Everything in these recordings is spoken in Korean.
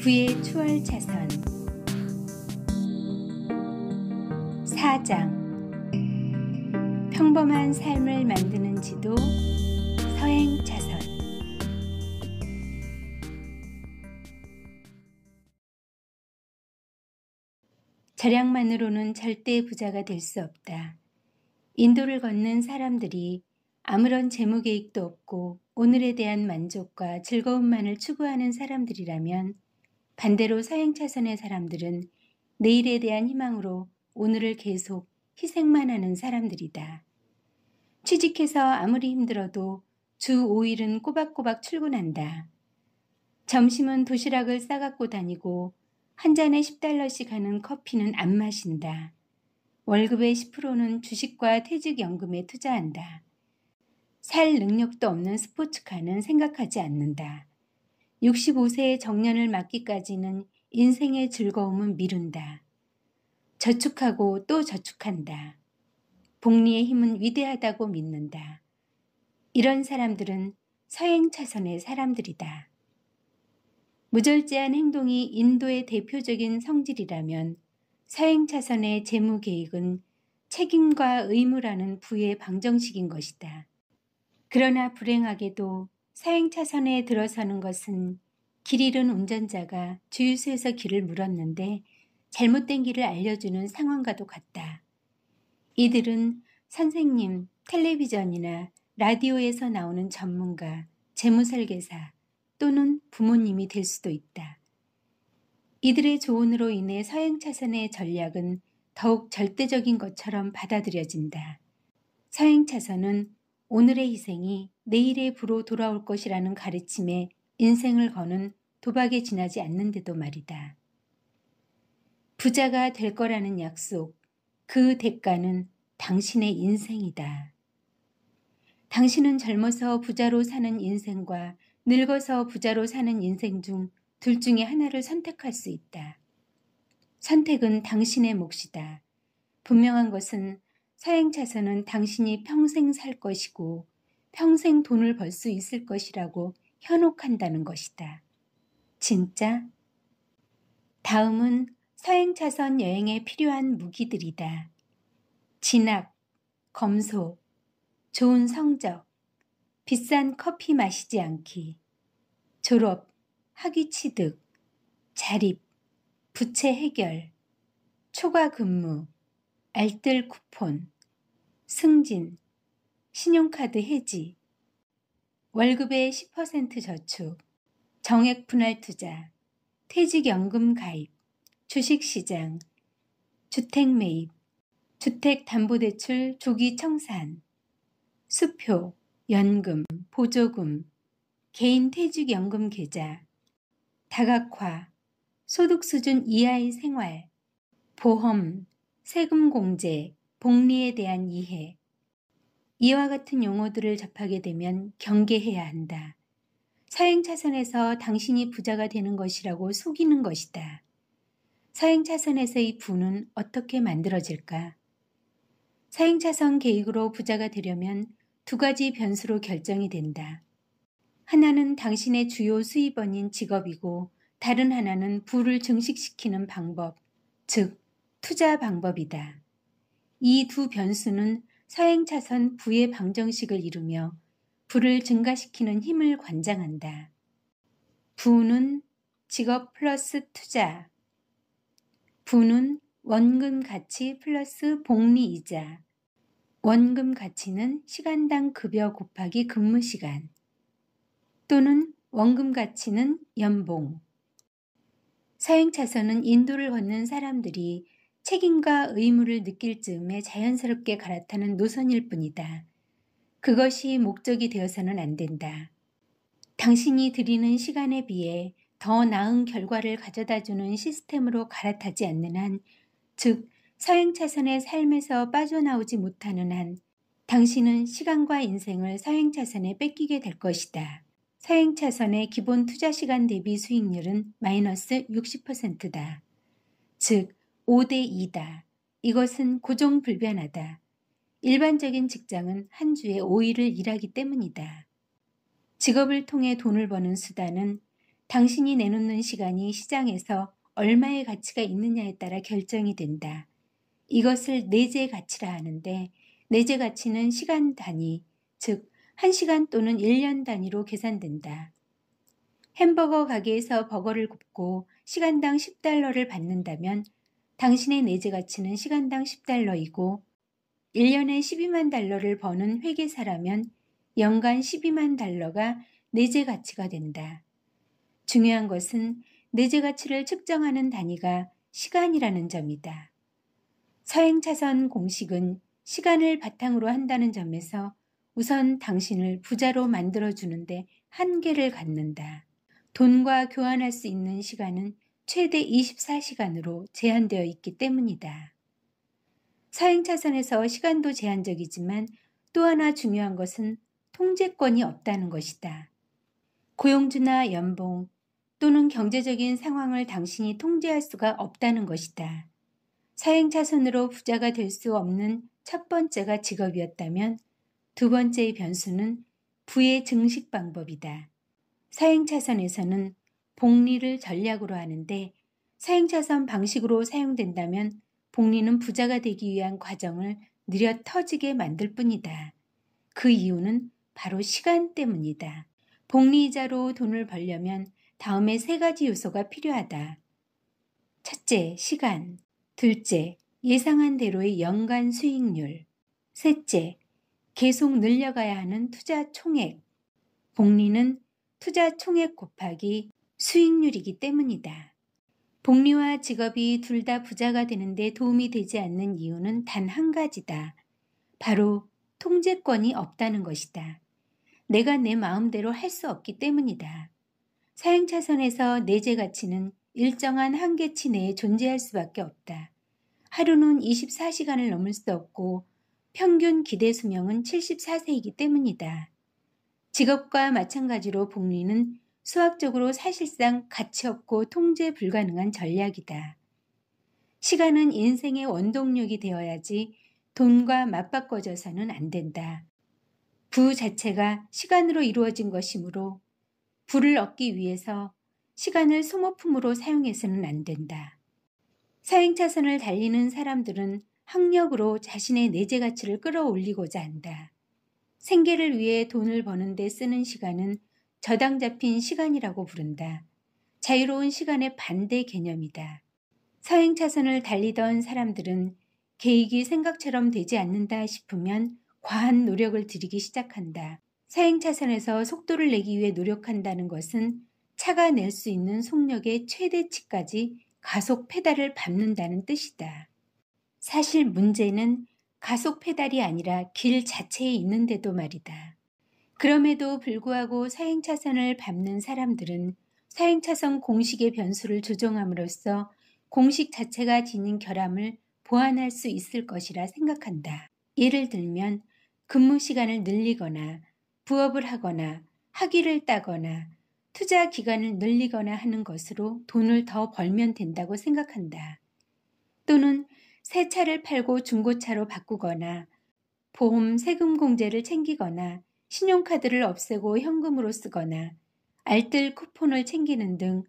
부의 추월 차선 4장 평범한 삶을 만드는 지도 서행 차선. 절약만으로는 절대 부자가 될 수 없다. 인도를 걷는 사람들이 아무런 재무 계획도 없고 오늘에 대한 만족과 즐거움만을 추구하는 사람들이라면, 반대로 서행 차선의 사람들은 내일에 대한 희망으로 오늘을 계속 희생만 하는 사람들이다. 취직해서 아무리 힘들어도 주 5일은 꼬박꼬박 출근한다. 점심은 도시락을 싸갖고 다니고 한 잔에 $10씩 하는 커피는 안 마신다. 월급의 10%는 주식과 퇴직연금에 투자한다. 살 능력도 없는 스포츠카는 생각하지 않는다. 65세의 정년을 맞기까지는 인생의 즐거움은 미룬다. 저축하고 또 저축한다. 복리의 힘은 위대하다고 믿는다. 이런 사람들은 서행 차선의 사람들이다. 무절제한 행동이 인도의 대표적인 성질이라면, 서행 차선의 재무 계획은 책임과 의무라는 부의 방정식인 것이다. 그러나 불행하게도 서행 차선에 들어서는 것은 길 잃은 운전자가 주유소에서 길을 물었는데 잘못된 길을 알려주는 상황과도 같다. 이들은 선생님, 텔레비전이나 라디오에서 나오는 전문가, 재무설계사 또는 부모님이 될 수도 있다. 이들의 조언으로 인해 서행 차선의 전략은 더욱 절대적인 것처럼 받아들여진다. 서행 차선은 오늘의 희생이 내일의 부로 돌아올 것이라는 가르침에 인생을 거는 도박에 지나지 않는데도 말이다. 부자가 될 거라는 약속, 그 대가는 당신의 인생이다. 당신은 젊어서 부자로 사는 인생과 늙어서 부자로 사는 인생 중 둘 중에 하나를 선택할 수 있다. 선택은 당신의 몫이다. 분명한 것은 서행 차선은 당신이 평생 살 것이고 평생 돈을 벌 수 있을 것이라고 현혹한다는 것이다. 진짜? 다음은 서행 차선 여행에 필요한 무기들이다. 진학, 검소, 좋은 성적, 비싼 커피 마시지 않기, 졸업, 학위 취득, 자립, 부채 해결, 초과 근무, 알뜰 쿠폰, 승진, 신용카드 해지, 월급의 10% 저축, 정액 분할 투자, 퇴직연금 가입, 주식시장, 주택 매입, 주택담보대출 조기 청산, 수표, 연금, 보조금, 개인 퇴직연금 계좌, 다각화, 소득 수준 이하의 생활, 보험, 세금 공제, 복리에 대한 이해. 이와 같은 용어들을 접하게 되면 경계해야 한다. 서행 차선에서 당신이 부자가 되는 것이라고 속이는 것이다. 서행 차선에서의 부는 어떻게 만들어질까? 서행 차선 계획으로 부자가 되려면 두 가지 변수로 결정이 된다. 하나는 당신의 주요 수입원인 직업이고, 다른 하나는 부를 증식시키는 방법, 즉 투자 방법이다. 이 두 변수는 서행 차선 부의 방정식을 이루며 부를 증가시키는 힘을 관장한다. 부는 직업 플러스 투자, 부는 원금 가치 플러스 복리 이자, 원금 가치는 시간당 급여 곱하기 근무 시간, 또는 원금 가치는 연봉. 서행 차선은 인도를 걷는 사람들이 책임과 의무를 느낄 즈음에 자연스럽게 갈아타는 노선일 뿐이다. 그것이 목적이 되어서는 안 된다. 당신이 들이는 시간에 비해 더 나은 결과를 가져다주는 시스템으로 갈아타지 않는 한, 즉 서행 차선의 삶에서 빠져나오지 못하는 한, 당신은 시간과 인생을 서행 차선에 뺏기게 될 것이다. 서행 차선의 기본 투자 시간 대비 수익률은 마이너스 60%다. 즉 5대 2다. 이것은 고정불변하다. 일반적인 직장은 한 주에 5일을 일하기 때문이다. 직업을 통해 돈을 버는 수단은 당신이 내놓는 시간이 시장에서 얼마의 가치가 있느냐에 따라 결정이 된다. 이것을 내재 가치라 하는데 내재 가치는 시간 단위, 즉 1시간 또는 1년 단위로 계산된다. 햄버거 가게에서 버거를 굽고 시간당 $10를 받는다면 당신의 내재 가치는 시간당 $10이고 1년에 $120만 버는 회계사라면 연간 $120만 내재 가치가 된다. 중요한 것은 내재 가치를 측정하는 단위가 시간이라는 점이다. 서행차선 공식은 시간을 바탕으로 한다는 점에서 우선 당신을 부자로 만들어주는데 한계를 갖는다. 돈과 교환할 수 있는 시간은 최대 24시간으로 제한되어 있기 때문이다. 서행차선에서 시간도 제한적이지만 또 하나 중요한 것은 통제권이 없다는 것이다. 고용주나 연봉 또는 경제적인 상황을 당신이 통제할 수가 없다는 것이다. 서행차선으로 부자가 될 수 없는 첫 번째가 직업이었다면 두 번째의 변수는 부의 증식 방법이다. 서행차선에서는 복리를 전략으로 하는데 서행차선 방식으로 사용된다면 복리는 부자가 되기 위한 과정을 느려 터지게 만들 뿐이다. 그 이유는 바로 시간 때문이다. 복리이자로 돈을 벌려면 다음에 3가지 요소가 필요하다. 첫째, 시간. 둘째, 예상한 대로의 연간 수익률. 셋째, 계속 늘려가야 하는 투자 총액. 복리는 투자 총액 곱하기 수익률이기 때문이다. 복리와 직업이 둘 다 부자가 되는데 도움이 되지 않는 이유는 단 한 가지다. 바로 통제권이 없다는 것이다. 내가 내 마음대로 할 수 없기 때문이다. 사행차선에서 내재 가치는 일정한 한계치 내에 존재할 수밖에 없다. 하루는 24시간을 넘을 수 없고 평균 기대 수명은 74세이기 때문이다. 직업과 마찬가지로 복리는 수학적으로 사실상 가치 없고 통제 불가능한 전략이다. 시간은 인생의 원동력이 되어야지 돈과 맞바꿔져서는 안 된다. 부 자체가 시간으로 이루어진 것이므로 부를 얻기 위해서 시간을 소모품으로 사용해서는 안 된다. 사행차선을 달리는 사람들은 학력으로 자신의 내재 가치를 끌어올리고자 한다. 생계를 위해 돈을 버는 데 쓰는 시간은 저당 잡힌 시간이라고 부른다. 자유로운 시간의 반대 개념이다. 서행차선을 달리던 사람들은 계획이 생각처럼 되지 않는다 싶으면 과한 노력을 들이기 시작한다. 서행차선에서 속도를 내기 위해 노력한다는 것은 차가 낼 수 있는 속력의 최대치까지 가속 페달을 밟는다는 뜻이다. 사실 문제는 가속 페달이 아니라 길 자체에 있는데도 말이다. 그럼에도 불구하고 서행차선을 밟는 사람들은 서행차선 공식의 변수를 조정함으로써 공식 자체가 지닌 결함을 보완할 수 있을 것이라 생각한다. 예를 들면 근무 시간을 늘리거나 부업을 하거나 학위를 따거나 투자 기간을 늘리거나 하는 것으로 돈을 더 벌면 된다고 생각한다. 또는 새 차를 팔고 중고차로 바꾸거나 보험 세금 공제를 챙기거나 신용카드를 없애고 현금으로 쓰거나 알뜰 쿠폰을 챙기는 등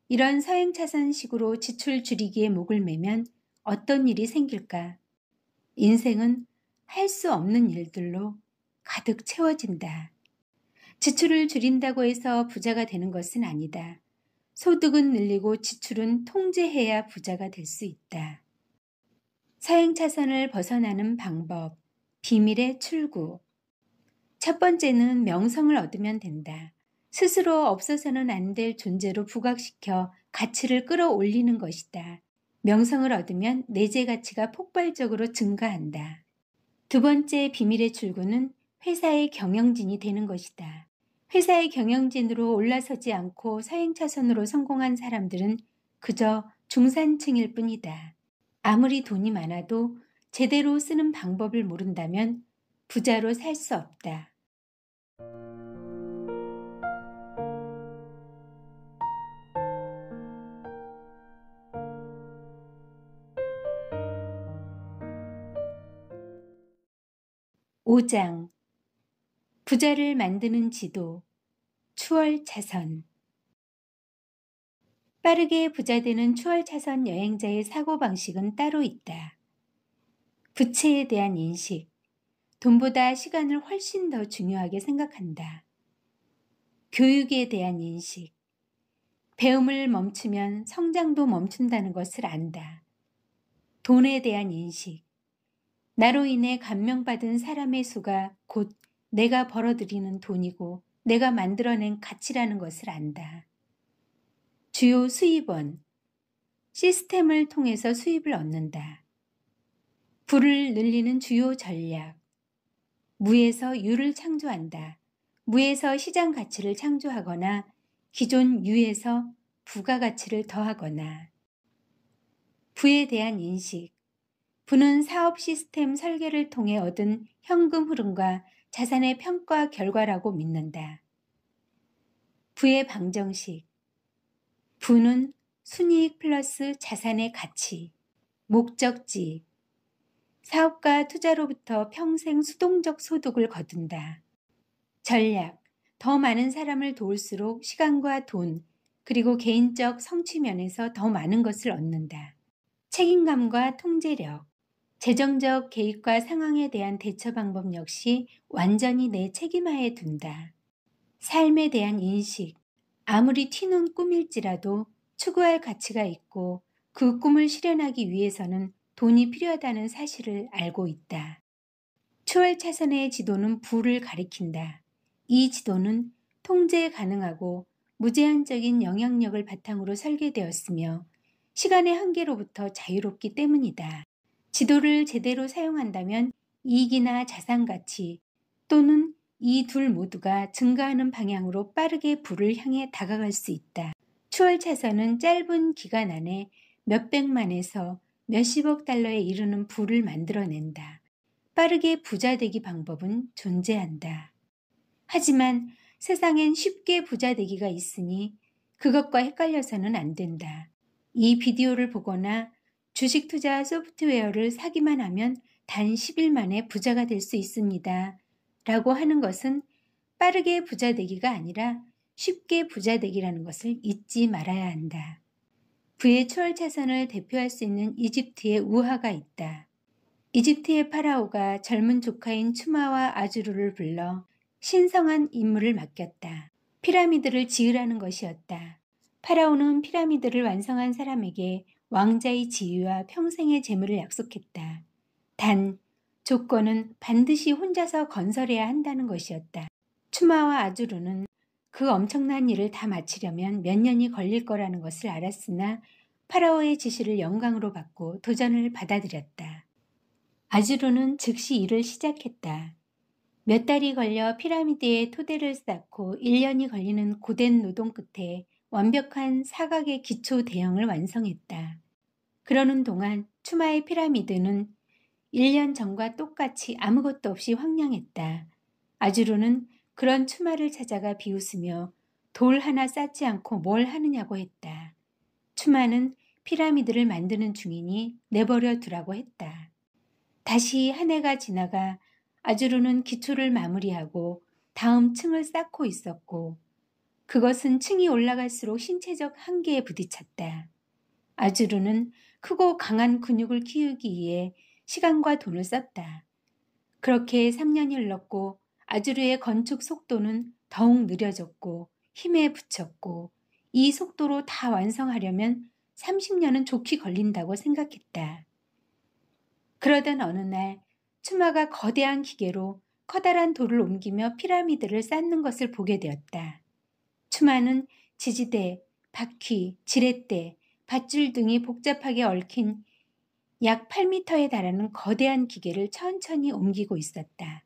이런 서행차선식으로 지출 줄이기에 목을 매면 어떤 일이 생길까? 인생은 할 수 없는 일들로 가득 채워진다. 지출을 줄인다고 해서 부자가 되는 것은 아니다. 소득은 늘리고 지출은 통제해야 부자가 될 수 있다. 서행차선을 벗어나는 방법, 비밀의 출구. 첫 번째는 명성을 얻으면 된다. 스스로 없어서는 안 될 존재로 부각시켜 가치를 끌어올리는 것이다. 명성을 얻으면 내재 가치가 폭발적으로 증가한다. 두 번째 비밀의 출구는 회사의 경영진이 되는 것이다. 회사의 경영진으로 올라서지 않고 서행차선으로 성공한 사람들은 그저 중산층일 뿐이다. 아무리 돈이 많아도 제대로 쓰는 방법을 모른다면 부자로 살 수 없다. (5장) 부자를 만드는 지도, 추월차선. 빠르게 부자 되는 추월차선 여행자의 사고방식은 따로 있다. 부채에 대한 인식, 돈보다 시간을 훨씬 더 중요하게 생각한다. 교육에 대한 인식, 배움을 멈추면 성장도 멈춘다는 것을 안다. 돈에 대한 인식, 나로 인해 감명받은 사람의 수가 곧 내가 벌어들이는 돈이고 내가 만들어낸 가치라는 것을 안다. 주요 수입원, 시스템을 통해서 수입을 얻는다. 부를 늘리는 주요 전략, 무에서 유를 창조한다. 무에서 시장 가치를 창조하거나 기존 유에서 부가가치를 더하거나. 부에 대한 인식, 부는 사업 시스템 설계를 통해 얻은 현금 흐름과 자산의 평가 결과라고 믿는다. 부의 방정식, 부는 순이익 플러스 자산의 가치, 목적지, 사업과 투자로부터 평생 수동적 소득을 거둔다. 전략, 더 많은 사람을 도울수록 시간과 돈, 그리고 개인적 성취 면에서 더 많은 것을 얻는다. 책임감과 통제력, 재정적 개입과 상황에 대한 대처 방법 역시 완전히 내 책임하에 둔다. 삶에 대한 인식, 아무리 튀는 꿈일지라도 추구할 가치가 있고 그 꿈을 실현하기 위해서는 돈이 필요하다는 사실을 알고 있다. 추월차선의 지도는 부를 가리킨다. 이 지도는 통제 가능하고 무제한적인 영향력을 바탕으로 설계되었으며 시간의 한계로부터 자유롭기 때문이다. 지도를 제대로 사용한다면 이익이나 자산 가치 또는 이 둘 모두가 증가하는 방향으로 빠르게 부를 향해 다가갈 수 있다. 추월차선은 짧은 기간 안에 몇백만에서 몇십억 달러에 이르는 부를 만들어낸다. 빠르게 부자 되기 방법은 존재한다. 하지만 세상엔 쉽게 부자 되기가 있으니 그것과 헷갈려서는 안 된다. 이 비디오를 보거나 주식 투자 소프트웨어를 사기만 하면 단 10일 만에 부자가 될 수 있습니다. 라고 하는 것은 빠르게 부자 되기가 아니라 쉽게 부자 되기라는 것을 잊지 말아야 한다. 부의 추월차선을 대표할 수 있는 이집트의 우화가 있다. 이집트의 파라오가 젊은 조카인 추마와 아주르를 불러 신성한 임무를 맡겼다. 피라미드를 지으라는 것이었다. 파라오는 피라미드를 완성한 사람에게 왕자의 지위와 평생의 재물을 약속했다. 단, 조건은 반드시 혼자서 건설해야 한다는 것이었다. 추마와 아주르는 그 엄청난 일을 다 마치려면 몇 년이 걸릴 거라는 것을 알았으나 파라오의 지시를 영광으로 받고 도전을 받아들였다. 아주르는 즉시 일을 시작했다. 몇 달이 걸려 피라미드의 토대를 쌓고 1년이 걸리는 고된 노동 끝에 완벽한 사각의 기초 대형을 완성했다. 그러는 동안 추마의 피라미드는 1년 전과 똑같이 아무것도 없이 황량했다. 아주르는 그런 추마를 찾아가 비웃으며 돌 하나 쌓지 않고 뭘 하느냐고 했다. 추마는 피라미드를 만드는 중이니 내버려 두라고 했다. 다시 한 해가 지나가 아주르는 기초를 마무리하고 다음 층을 쌓고 있었고 그것은 층이 올라갈수록 신체적 한계에 부딪혔다. 아주르는 크고 강한 근육을 키우기 위해 시간과 돈을 썼다. 그렇게 3년이 흘렀고 아주르의 건축 속도는 더욱 느려졌고 힘에 부쳤고 이 속도로 다 완성하려면 30년은 좋게 걸린다고 생각했다. 그러던 어느 날 추마가 거대한 기계로 커다란 돌을 옮기며 피라미드를 쌓는 것을 보게 되었다. 추마는 지지대, 바퀴, 지렛대, 밧줄 등이 복잡하게 얽힌 약 8m에 달하는 거대한 기계를 천천히 옮기고 있었다.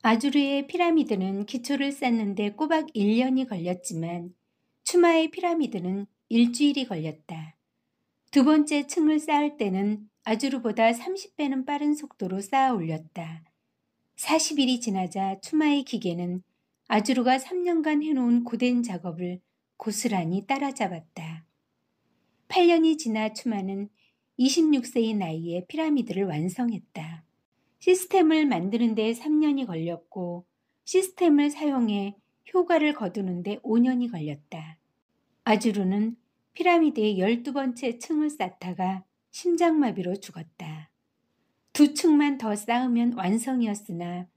아주르의 피라미드는 기초를 쌓는데 꼬박 1년이 걸렸지만 추마의 피라미드는 일주일이 걸렸다. 두 번째 층을 쌓을 때는 아주르보다 30배는 빠른 속도로 쌓아 올렸다. 40일이 지나자 추마의 기계는 아주르가 3년간 해놓은 고된 작업을 고스란히 따라잡았다. 8년이 지나 추마는 26세의 나이에 피라미드를 완성했다. 시스템을 만드는 데 3년이 걸렸고 시스템을 사용해 효과를 거두는 데 5년이 걸렸다. 아주르는 피라미드의 12번째 층을 쌓다가 심장마비로 죽었다. 2층만 더 쌓으면 완성이었으나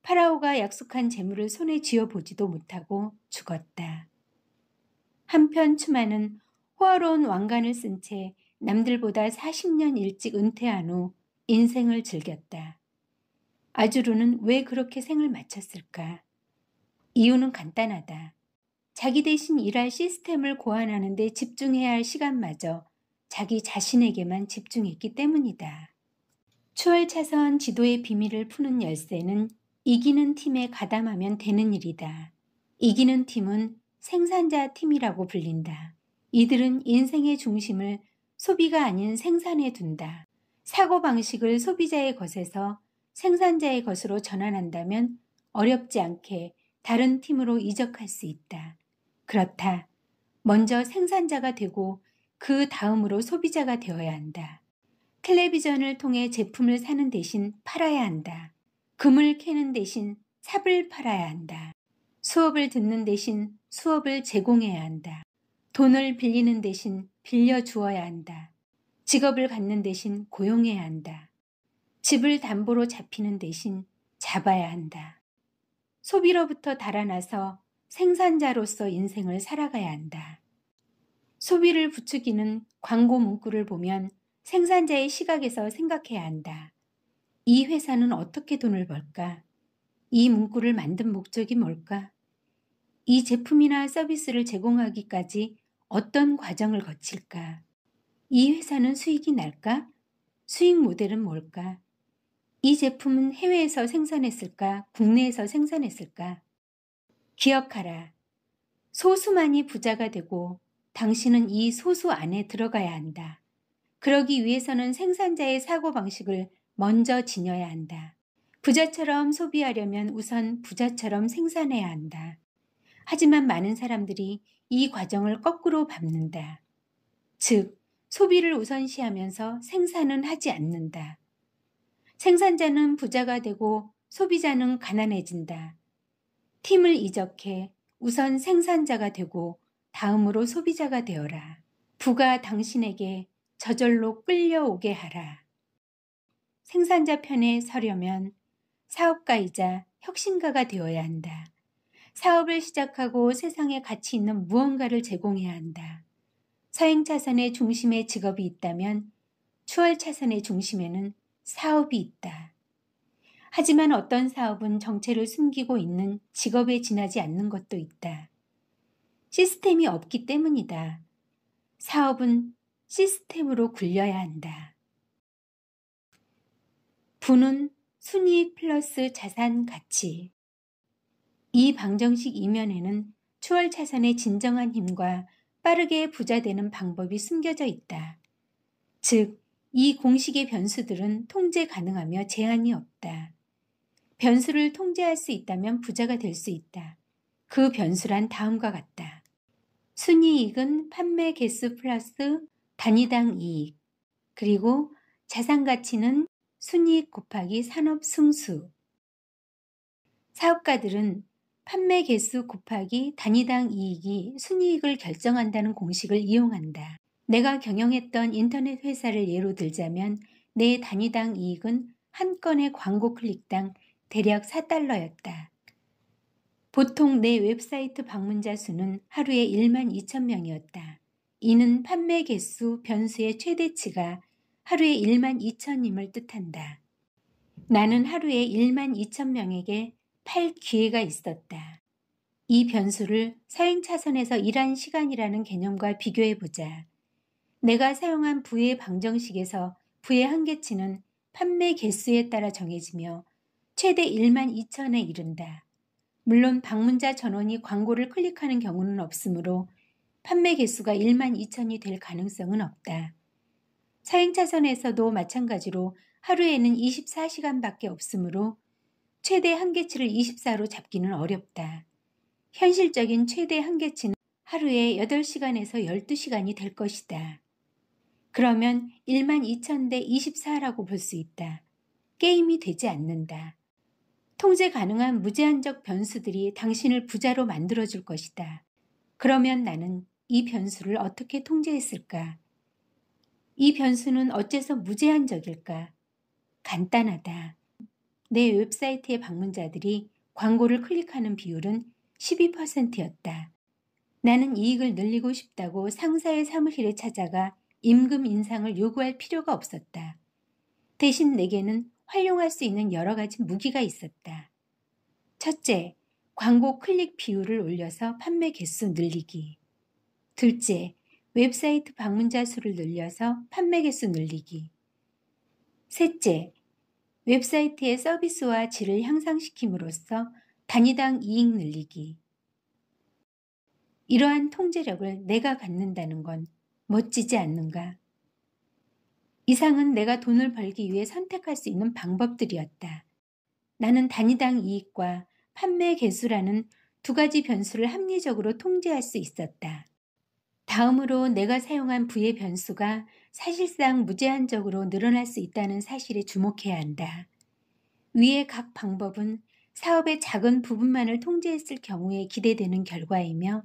파라오가 약속한 재물을 손에 쥐어보지도 못하고 죽었다. 한편 추마는 호화로운 왕관을 쓴 채 남들보다 40년 일찍 은퇴한 후 인생을 즐겼다. 아주르는 왜 그렇게 생을 마쳤을까? 이유는 간단하다. 자기 대신 일할 시스템을 고안하는 데 집중해야 할 시간마저 자기 자신에게만 집중했기 때문이다. 추월차선 지도의 비밀을 푸는 열쇠는 이기는 팀에 가담하면 되는 일이다. 이기는 팀은 생산자 팀이라고 불린다. 이들은 인생의 중심을 소비가 아닌 생산에 둔다. 사고방식을 소비자의 것에서 생산자의 것으로 전환한다면 어렵지 않게 다른 팀으로 이적할 수 있다. 그렇다. 먼저 생산자가 되고 그 다음으로 소비자가 되어야 한다. 텔레비전을 통해 제품을 사는 대신 팔아야 한다. 금을 캐는 대신 삽을 팔아야 한다. 수업을 듣는 대신 수업을 제공해야 한다. 돈을 빌리는 대신 빌려주어야 한다. 직업을 갖는 대신 고용해야 한다. 집을 담보로 잡히는 대신 잡아야 한다. 소비로부터 달아나서 생산자로서 인생을 살아가야 한다. 소비를 부추기는 광고 문구를 보면 생산자의 시각에서 생각해야 한다. 이 회사는 어떻게 돈을 벌까? 이 문구를 만든 목적이 뭘까? 이 제품이나 서비스를 제공하기까지 어떤 과정을 거칠까? 이 회사는 수익이 날까? 수익 모델은 뭘까? 이 제품은 해외에서 생산했을까? 국내에서 생산했을까? 기억하라. 소수만이 부자가 되고 당신은 이 소수 안에 들어가야 한다. 그러기 위해서는 생산자의 사고방식을 먼저 지녀야 한다. 부자처럼 소비하려면 우선 부자처럼 생산해야 한다. 하지만 많은 사람들이 이 과정을 거꾸로 밟는다. 즉, 소비를 우선시하면서 생산은 하지 않는다. 생산자는 부자가 되고 소비자는 가난해진다. 팀을 이적해 우선 생산자가 되고 다음으로 소비자가 되어라. 부가 당신에게 저절로 끌려오게 하라. 생산자 편에 서려면 사업가이자 혁신가가 되어야 한다. 사업을 시작하고 세상에 가치 있는 무언가를 제공해야 한다. 서행차선의 중심에 직업이 있다면 추월차선의 중심에는 사업이 있다. 하지만 어떤 사업은 정체를 숨기고 있는 직업에 지나지 않는 것도 있다. 시스템이 없기 때문이다. 사업은 시스템으로 굴려야 한다. 부는 순이익 플러스 자산 가치. 이 방정식 이면에는 추월차선의 진정한 힘과 빠르게 부자 되는 방법이 숨겨져 있다. 즉, 이 공식의 변수들은 통제 가능하며 제한이 없다. 변수를 통제할 수 있다면 부자가 될 수 있다. 그 변수란 다음과 같다. 순이익은 판매 개수 플러스 단위당 이익, 그리고 자산가치는 순이익 곱하기 산업 승수. 사업가들은 판매 개수 곱하기 단위당 이익이 순이익을 결정한다는 공식을 이용한다. 내가 경영했던 인터넷 회사를 예로 들자면 내 단위당 이익은 한 건의 광고 클릭당 대략 4달러였다. 보통 내 웹사이트 방문자 수는 하루에 1만 2천 명이었다. 이는 판매 개수 변수의 최대치가 하루에 1만 2천임을 뜻한다. 나는 하루에 1만 2천 명에게 팔 기회가 있었다. 이 변수를 서행차선에서 일한 시간이라는 개념과 비교해보자. 내가 사용한 부의 방정식에서 부의 한계치는 판매 개수에 따라 정해지며 최대 1만 2천에 이른다. 물론 방문자 전원이 광고를 클릭하는 경우는 없으므로 판매 개수가 1만 2천이 될 가능성은 없다. 서행차선에서도 마찬가지로 하루에는 24시간밖에 없으므로 최대 한계치를 24로 잡기는 어렵다. 현실적인 최대 한계치는 하루에 8시간에서 12시간이 될 것이다. 그러면 1만 2천 대 24라고 볼 수 있다. 게임이 되지 않는다. 통제 가능한 무제한적 변수들이 당신을 부자로 만들어줄 것이다. 그러면 나는 이 변수를 어떻게 통제했을까? 이 변수는 어째서 무제한적일까? 간단하다. 내 웹사이트의 방문자들이 광고를 클릭하는 비율은 12%였다. 나는 이익을 늘리고 싶다고 상사의 사무실에 찾아가 임금 인상을 요구할 필요가 없었다. 대신 내게는 활용할 수 있는 여러 가지 무기가 있었다. 첫째, 광고 클릭 비율을 올려서 판매 개수 늘리기. 둘째, 웹사이트 방문자 수를 늘려서 판매 개수 늘리기. 셋째, 웹사이트의 서비스와 질을 향상시킴으로써 단위당 이익 늘리기. 이러한 통제력을 내가 갖는다는 건 멋지지 않는가? 이상은 내가 돈을 벌기 위해 선택할 수 있는 방법들이었다. 나는 단위당 이익과 판매 개수라는 두 가지 변수를 합리적으로 통제할 수 있었다. 다음으로 내가 사용한 부의 변수가 사실상 무제한적으로 늘어날 수 있다는 사실에 주목해야 한다. 위의 각 방법은 사업의 작은 부분만을 통제했을 경우에 기대되는 결과이며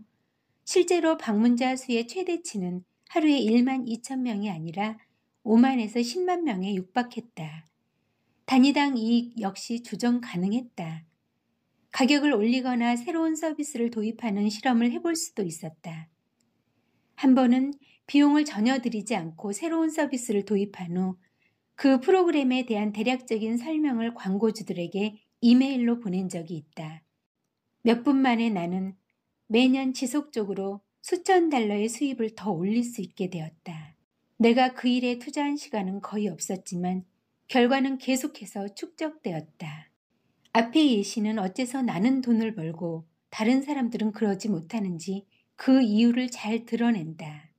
실제로 방문자 수의 최대치는 하루에 1만 2천 명이 아니라 5만에서 10만 명에 육박했다. 단위당 이익 역시 조정 가능했다. 가격을 올리거나 새로운 서비스를 도입하는 실험을 해볼 수도 있었다. 한 번은 비용을 전혀 들이지 않고 새로운 서비스를 도입한 후 그 프로그램에 대한 대략적인 설명을 광고주들에게 이메일로 보낸 적이 있다. 몇 분 만에 나는 매년 지속적으로 수천 달러의 수입을 더 올릴 수 있게 되었다. 내가 그 일에 투자한 시간은 거의 없었지만 결과는 계속해서 축적되었다. 앞의 예시는 어째서 나는 돈을 벌고 다른 사람들은 그러지 못하는지 그 이유를 잘 드러낸다.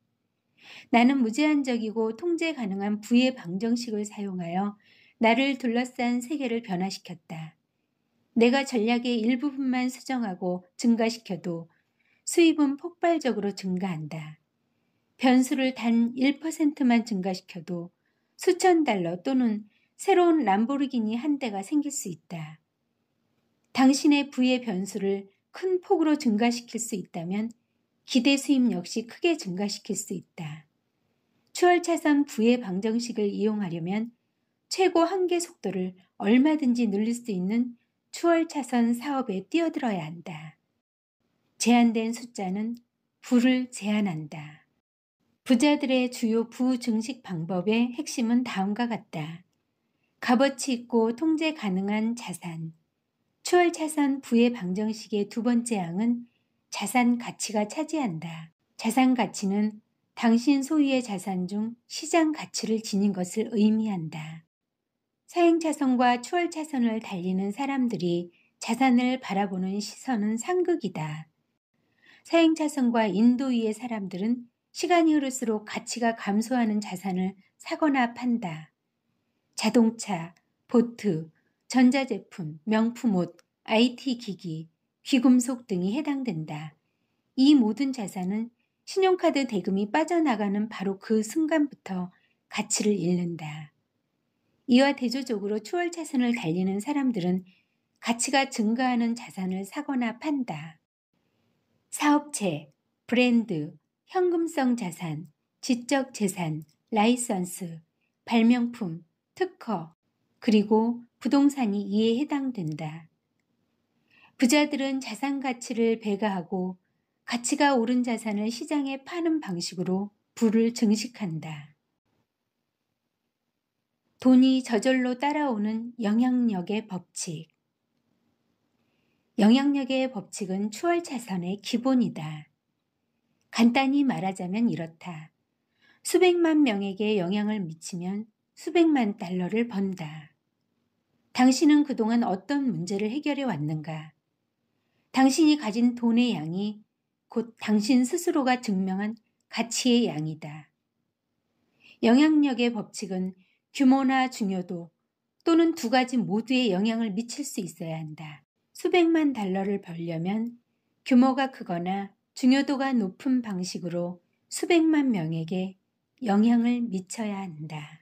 나는 무제한적이고 통제 가능한 부의 방정식을 사용하여 나를 둘러싼 세계를 변화시켰다. 내가 전략의 일부분만 수정하고 증가시켜도 수입은 폭발적으로 증가한다. 변수를 단 1%만 증가시켜도 수천 달러 또는 새로운 람보르기니 한 대가 생길 수 있다. 당신의 부의 변수를 큰 폭으로 증가시킬 수 있다면 기대 수입 역시 크게 증가시킬 수 있다. 추월차선 부의 방정식을 이용하려면 최고 한계 속도를 얼마든지 늘릴 수 있는 추월차선 사업에 뛰어들어야 한다. 제한된 숫자는 부를 제한한다. 부자들의 주요 부 증식 방법의 핵심은 다음과 같다. 값어치 있고 통제 가능한 자산. 추월차선 부의 방정식의 두 번째 항은 자산 가치가 차지한다. 자산 가치는 당신 소유의 자산 중 시장 가치를 지닌 것을 의미한다. 사행차선과 추월차선을 달리는 사람들이 자산을 바라보는 시선은 상극이다. 사행차선과 인도 위의 사람들은 시간이 흐를수록 가치가 감소하는 자산을 사거나 판다. 자동차, 보트, 전자제품, 명품 옷, IT 기기, 귀금속 등이 해당된다. 이 모든 자산은 신용카드 대금이 빠져나가는 바로 그 순간부터 가치를 잃는다. 이와 대조적으로 추월차선을 달리는 사람들은 가치가 증가하는 자산을 사거나 판다. 사업체, 브랜드, 현금성 자산, 지적 재산, 라이선스, 발명품, 특허, 그리고 부동산이 이에 해당된다. 부자들은 자산 가치를 배가하고 가치가 오른 자산을 시장에 파는 방식으로 부를 증식한다. 돈이 저절로 따라오는 영향력의 법칙. 영향력의 법칙은 추월차선의 기본이다. 간단히 말하자면 이렇다. 수백만 명에게 영향을 미치면 수백만 달러를 번다. 당신은 그동안 어떤 문제를 해결해 왔는가? 당신이 가진 돈의 양이 곧 당신 스스로가 증명한 가치의 양이다. 영향력의 법칙은 규모나 중요도 또는 두 가지 모두에 영향을 미칠 수 있어야 한다. 수백만 달러를 벌려면 규모가 크거나 중요도가 높은 방식으로 수백만 명에게 영향을 미쳐야 한다.